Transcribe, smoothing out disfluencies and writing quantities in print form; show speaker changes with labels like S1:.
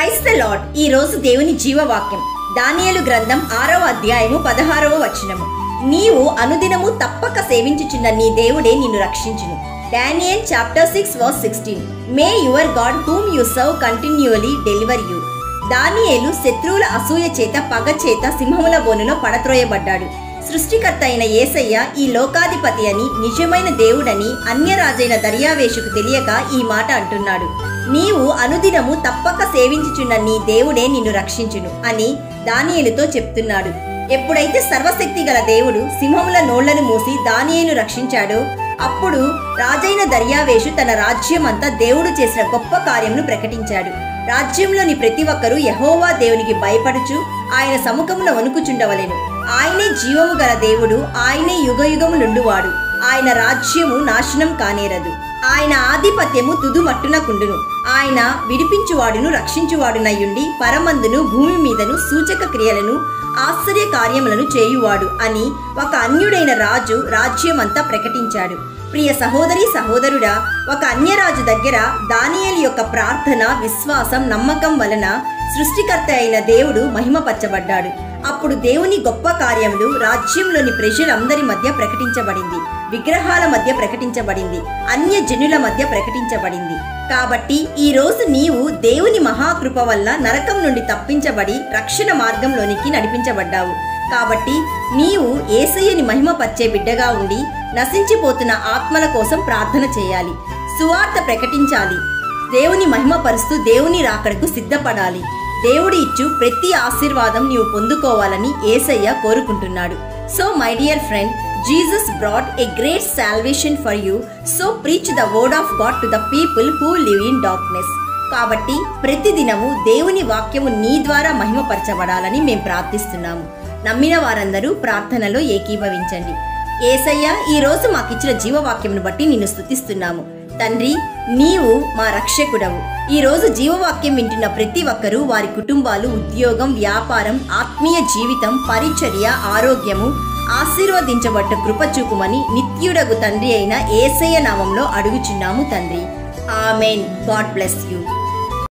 S1: Praise the lord. ఈ రోజు దేవుని జీవవాక్యం దానియేలు గ్రంథం 6వ అధ్యాయము 16వ వచనము. నీవు అనుదినము తప్పక సేవించుచున్న నీ దేవుడే నిన్ను రక్షించును. Daniel chapter 6 verse 16. May your God whom you serve continually deliver you. దానియేలు శత్రువుల అసూయ చేత పగ చేత సింహముల బోనులో పడత్రోయబడ్డాడు. సృష్టికర్త అయిన యేసయ్య ఈ లోకాధిపతి అని, నిజమైన దేవుడని అన్యరాజైన దర్యావేషుకు తెలియక ఈ మాట అంటున్నాడు. నీవు అనుదినము తప్పక సేవించుచున్న నీ దేవుడే నిన్ను రక్షించును అని దానియేలుతో చెప్తున్నాడు. ఎప్పుడైతే సర్వశక్తి గల దేవుడు సింహముల నోళ్లను మూసి దానియేలును రక్షించాడో అప్పుడు రాజైన దర్యావేషు తన రాజ్యమంతా దేవుడు చేసిన గొప్ప కార్యమును ప్రకటించాడు. రాజ్యంలోని ప్రతి ఒక్కరూ యెహోవా దేవునికి భయపడుచు ఆయన సముఖమున వణుకుచుండవలెను. ఆయనే జీవము గల దేవుడు, ఆయనే యుగయుగములుండువాడు. ఆయన రాజ్యము నాశనం కానేరదు. ఆయన ఆధిపత్యము తుదుమట్టునకుండును. ఆయన విడిపించువాడును రక్షించువాడునయ్యుండి పరమందును భూమి మీదను సూచక క్రియలను ఆశ్చర్య కార్యములను చేయువాడు అని ఒక అన్యుడైన రాజు రాజ్యమంతా ప్రకటించాడు. ప్రియ సహోదరి సహోదరుడా, ఒక అన్యరాజు దగ్గర దానియేలు యొక్క ప్రార్థన, విశ్వాసం, నమ్మకం వలన సృష్టికర్త అయిన దేవుడు మహిమపరచబడ్డాడు. అప్పుడు దేవుని గొప్ప కార్యములు రాజ్యంలోని ప్రజలందరి మధ్య ప్రకటించబడింది, విగ్రహాల మధ్య ప్రకటించబడింది, అన్య జనుల మధ్య ప్రకటించబడింది. కాబట్టి ఈ రోజు నీవు దేవుని మహాకృప వల్ల నరకం నుండి తప్పించబడి రక్షణ మార్గంలోనికి నడిపించబడ్డావు. కాబట్టి నీవు యేసయ్యని మహిమపరిచే బిడ్డగా ఉండి నశించిపోతున్న ఆత్మల కోసం ప్రార్థన చేయాలి, సువార్త ప్రకటించాలి, దేవుని మహిమపరుస్తూ దేవుని రాకడకు సిద్ధపడాలి. దేవుడు ఇచ్చు ప్రతి ఆశీర్వాదం నీవు పొందుకోవాలని యేసయ్య కోరుకుంటున్నాడు. So my dear friend, Jesus brought a great salvation for you, so preach the word of God to the people who live in darkness. కాబట్టి ప్రతిదినము దేవుని వాక్యము నీ ద్వారా మహిమపరచబడాలని మేము ప్రార్థిస్తున్నాము. నమ్మిన వారందరూ ప్రార్థనలో ఏకీభవించండి. యేసయ్య, ఈ రోజు మాకిచ్చిన జీవవాక్యమును బట్టి నిన్ను స్తుతిస్తున్నాము. తండ్రి, నీవు మా రక్షకుడవు. ఈ రోజు జీవవాక్యం వింటున్న ప్రతి ఒక్కరూ వారి కుటుంబాలు, ఉద్యోగం, వ్యాపారం, ఆత్మీయ జీవితం, పరిచర్య, ఆరోగ్యము ఆశీర్వదించబడ్డ కృప చూపుమని నిత్యుడగు తండ్రి అయిన యేసయ్య నామంలో అడుగుచున్నాము తండ్రి. ఆమెన్. God bless you.